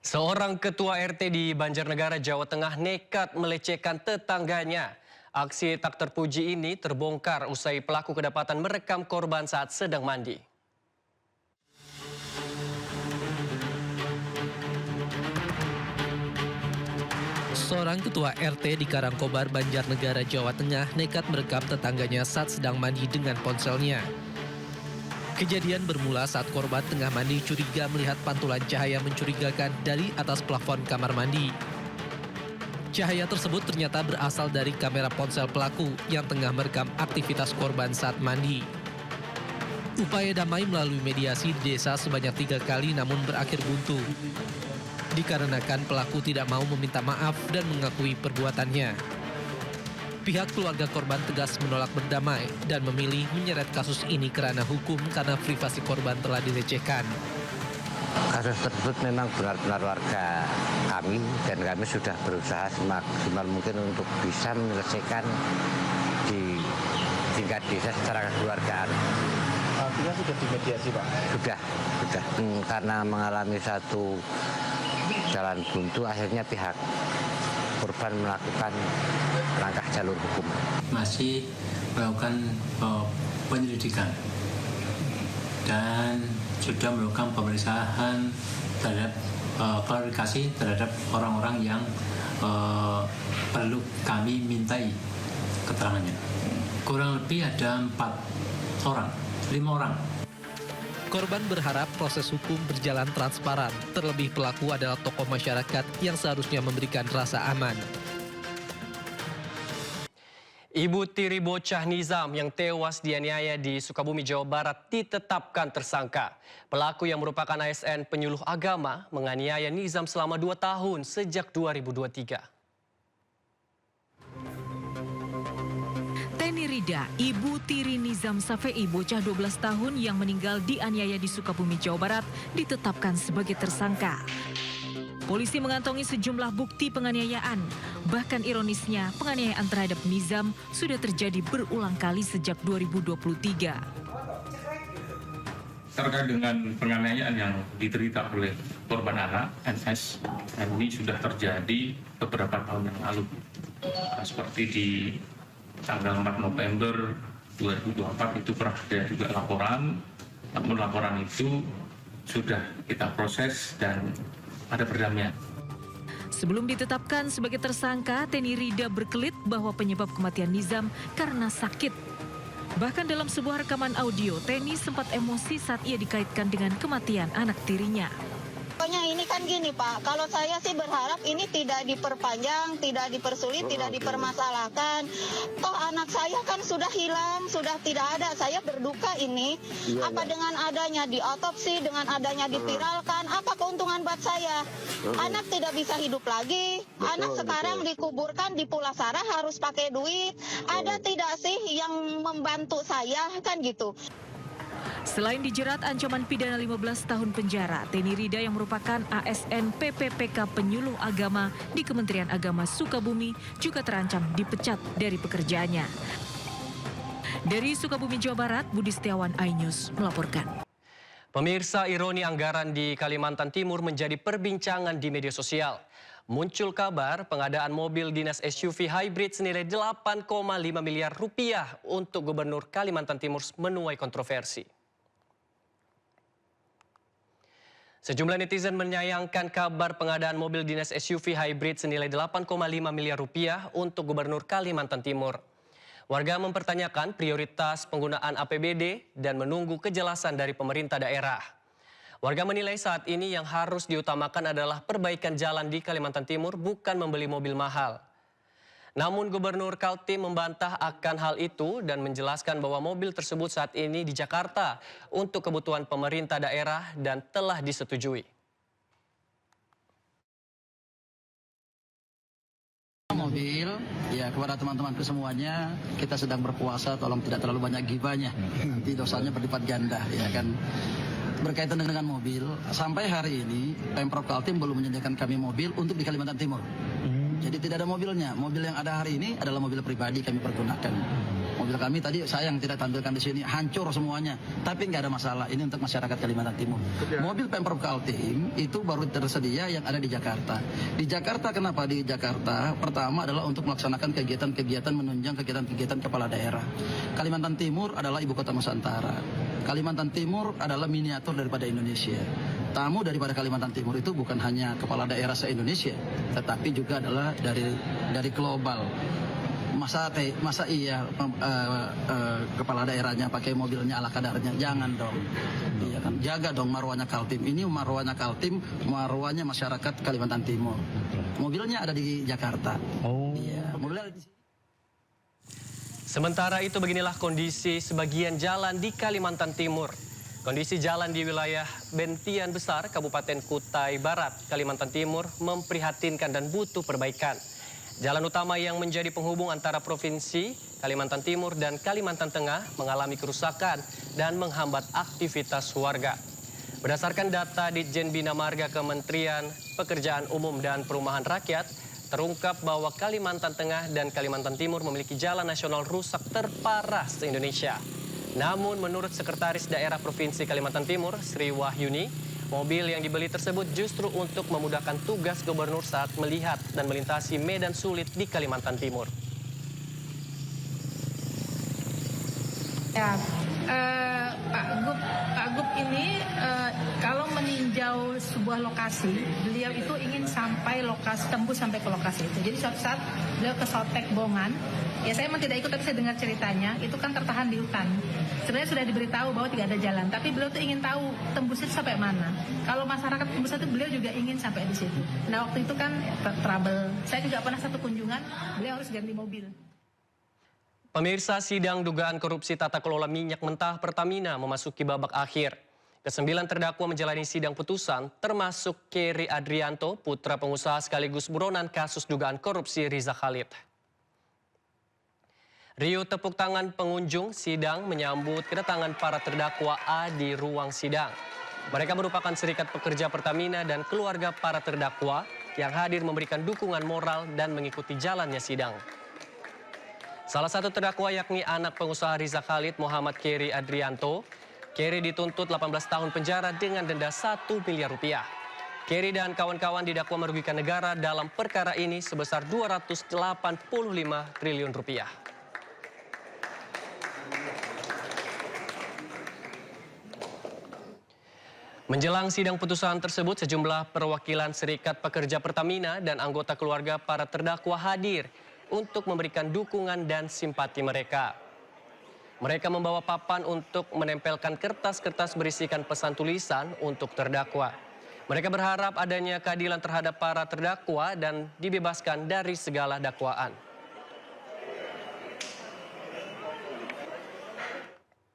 Seorang ketua RT di Banjarnegara, Jawa Tengah nekat melecehkan tetangganya. Aksi tak terpuji ini terbongkar usai pelaku kedapatan merekam korban saat sedang mandi. Seorang ketua RT di Karangkobar, Banjarnegara, Jawa Tengah nekat merekam tetangganya saat sedang mandi dengan ponselnya. Kejadian bermula saat korban tengah mandi curiga melihat pantulan cahaya mencurigakan dari atas plafon kamar mandi. Cahaya tersebut ternyata berasal dari kamera ponsel pelaku yang tengah merekam aktivitas korban saat mandi. Upaya damai melalui mediasi di desa sebanyak 3 kali namun berakhir buntu. Dikarenakan pelaku tidak mau meminta maaf dan mengakui perbuatannya. Pihak keluarga korban tegas menolak berdamai dan memilih menyeret kasus ini ke ranah hukum karena privasi korban telah dilecehkan. Kasus tersebut memang benar-benar warga kami dan kami sudah berusaha semaksimal mungkin untuk bisa menyelesaikan di tingkat desa secara kekeluargaan. Artinya sudah dimediasi, Pak? Sudah. Karena mengalami satu jalan buntu, akhirnya pihak korban melakukan langkah jalur hukum. Masih melakukan penyelidikan dan sudah melakukan pemeriksaan terhadap klarifikasi terhadap orang-orang yang perlu kami mintai keterangannya. Kurang lebih ada 5 orang. Korban berharap proses hukum berjalan transparan, terlebih pelaku adalah tokoh masyarakat yang seharusnya memberikan rasa aman. Ibu tiri bocah Nizam yang tewas dianiaya di Sukabumi, Jawa Barat ditetapkan tersangka. Pelaku yang merupakan ASN penyuluh agama menganiaya Nizam selama 2 tahun sejak 2023. Teni Rida, ibu tiri Nizam Safei, bocah 12 tahun yang meninggal dianiaya di Sukabumi, Jawa Barat, ditetapkan sebagai tersangka. Polisi mengantongi sejumlah bukti penganiayaan. Bahkan ironisnya, penganiayaan terhadap Nizam sudah terjadi berulang kali sejak 2023. Terkait dengan penganiayaan yang diderita oleh korban anak, NS, ini sudah terjadi beberapa tahun yang lalu. Seperti di tanggal 4 November 2024 itu pernah ada juga laporan, namun laporan itu sudah kita proses dan ada perdamaian. Sebelum ditetapkan sebagai tersangka, Teni Rida berkelit bahwa penyebab kematian Nizam karena sakit. Bahkan dalam sebuah rekaman audio, Teni sempat emosi saat ia dikaitkan dengan kematian anak tirinya. Pokoknya ini kan gini, Pak, kalau saya sih berharap ini tidak diperpanjang, tidak dipersulit, tidak dipermasalahkan. Toh anak saya kan sudah hilang, sudah tidak ada. Saya berduka ini. Apa dengan adanya diotopsi, dengan adanya dipiralkan, apa keuntungan buat saya? Anak tidak bisa hidup lagi. Anak sekarang dikuburkan di Pulasara harus pakai duit. Ada tidak sih yang membantu saya, kan gitu. Selain dijerat ancaman pidana 15 tahun penjara, Teni Rida yang merupakan ASN PPPK penyuluh agama di Kementerian Agama Sukabumi juga terancam dipecat dari pekerjaannya. Dari Sukabumi, Jawa Barat, Budi Setiawan, iNews melaporkan. Pemirsa, ironi anggaran di Kalimantan Timur menjadi perbincangan di media sosial. Muncul kabar pengadaan mobil dinas SUV hybrid senilai 8,5 miliar rupiah untuk Gubernur Kalimantan Timur menuai kontroversi. Sejumlah netizen menyayangkan kabar pengadaan mobil dinas SUV hybrid senilai 8,5 miliar rupiah untuk Gubernur Kalimantan Timur. Warga mempertanyakan prioritas penggunaan APBD dan menunggu kejelasan dari pemerintah daerah. Warga menilai saat ini yang harus diutamakan adalah perbaikan jalan di Kalimantan Timur, bukan membeli mobil mahal. Namun Gubernur Kaltim membantah akan hal itu dan menjelaskan bahwa mobil tersebut saat ini di Jakarta untuk kebutuhan pemerintah daerah dan telah disetujui. Mobil, ya kepada teman-temanku semuanya, kita sedang berpuasa, tolong tidak terlalu banyak gibahnya. Nanti dosanya berlipat ganda, ya kan. Berkaitan dengan mobil, sampai hari ini Pemprov Kaltim belum menyediakan kami mobil untuk di Kalimantan Timur. Jadi tidak ada mobilnya. Mobil yang ada hari ini adalah mobil pribadi kami pergunakan. Mobil kami tadi sayang tidak tampilkan di sini, hancur semuanya. Tapi nggak ada masalah, ini untuk masyarakat Kalimantan Timur. Mobil Pemprov Kaltim itu baru tersedia yang ada di Jakarta. Di Jakarta, kenapa di Jakarta? Pertama adalah untuk melaksanakan kegiatan-kegiatan menunjang kegiatan-kegiatan kepala daerah. Kalimantan Timur adalah ibu kota Nusantara. Kalimantan Timur adalah miniatur daripada Indonesia. Tamu daripada Kalimantan Timur itu bukan hanya kepala daerah se-Indonesia, tetapi juga adalah dari global. Masa iya kepala daerahnya pakai mobilnya ala kadarnya? Jangan dong. Iya kan? Jaga dong marwahnya Kaltim. Ini marwahnya Kaltim, marwahnya masyarakat Kalimantan Timur. Mobilnya ada di Jakarta. Iya, mobilnya ada di sini. Sementara itu beginilah kondisi sebagian jalan di Kalimantan Timur. Kondisi jalan di wilayah Bentian Besar, Kabupaten Kutai Barat, Kalimantan Timur memprihatinkan dan butuh perbaikan. Jalan utama yang menjadi penghubung antara Provinsi Kalimantan Timur dan Kalimantan Tengah mengalami kerusakan dan menghambat aktivitas warga. Berdasarkan data Ditjen Bina Marga Kementerian Pekerjaan Umum dan Perumahan Rakyat, terungkap bahwa Kalimantan Tengah dan Kalimantan Timur memiliki jalan nasional rusak terparah se-Indonesia. Namun menurut Sekretaris Daerah Provinsi Kalimantan Timur, Sri Wahyuni, mobil yang dibeli tersebut justru untuk memudahkan tugas gubernur saat melihat dan melintasi medan sulit di Kalimantan Timur. Ya, Pak Gub ini kalau meninjau sebuah lokasi, beliau itu ingin sampai lokasi, tembus sampai ke lokasi itu. Jadi suatu saat beliau ke Sotek Bongan, ya saya memang tidak ikut tapi saya dengar ceritanya, itu kan tertahan di hutan. Sebenarnya sudah diberitahu bahwa tidak ada jalan, tapi beliau tuh ingin tahu tembusnya sampai mana. Kalau masyarakat tembus itu beliau juga ingin sampai di situ. Nah waktu itu kan trouble. Saya juga pernah satu kunjungan, beliau harus ganti mobil. Pemirsa, sidang dugaan korupsi tata kelola minyak mentah Pertamina memasuki babak akhir. Kesembilan terdakwa menjalani sidang putusan, termasuk Keri Adrianto, putra pengusaha sekaligus buronan kasus dugaan korupsi Riza Khalid. Riuh tepuk tangan pengunjung sidang menyambut kedatangan para terdakwa A di ruang sidang. Mereka merupakan serikat pekerja Pertamina dan keluarga para terdakwa yang hadir memberikan dukungan moral dan mengikuti jalannya sidang. Salah satu terdakwa yakni anak pengusaha Riza Khalid, Muhammad Keri Adrianto. Keri dituntut 18 tahun penjara dengan denda 1 miliar rupiah. Keri dan kawan-kawan didakwa merugikan negara dalam perkara ini sebesar 285 triliun rupiah. Menjelang sidang putusan tersebut, sejumlah perwakilan Serikat Pekerja Pertamina dan anggota keluarga para terdakwa hadir untuk memberikan dukungan dan simpati mereka. Mereka membawa papan untuk menempelkan kertas-kertas berisikan pesan tulisan untuk terdakwa. Mereka berharap adanya keadilan terhadap para terdakwa dan dibebaskan dari segala dakwaan.